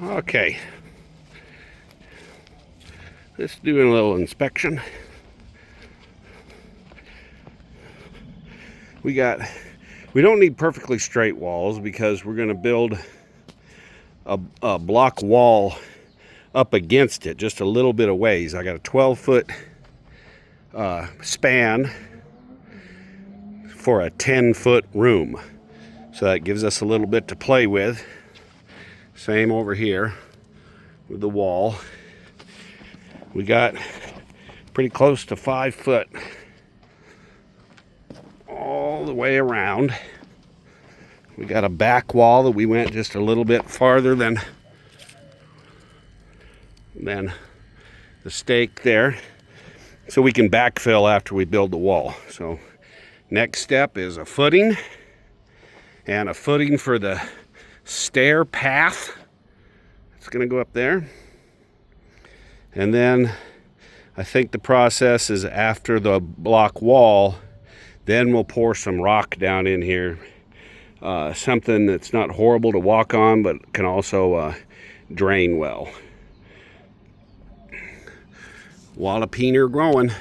Okay, let's do a little inspection. We don't need perfectly straight walls because we're going to build a block wall up against it just a little bit of ways. I got a 12-foot span for a 10-foot room, so that gives us a little bit to play with. Same over here with the wall. We got pretty close to 5 foot all the way around. We got a back wall that we went just a little bit farther than the stake there, so we can backfill after we build the wall. So next step is a footing, and a footing for the stair path. It's going to go up there. And then I think the process is after the block wall, then we'll pour some rock down in here. Something that's not horrible to walk on, but can also drain well. Walipini are growing.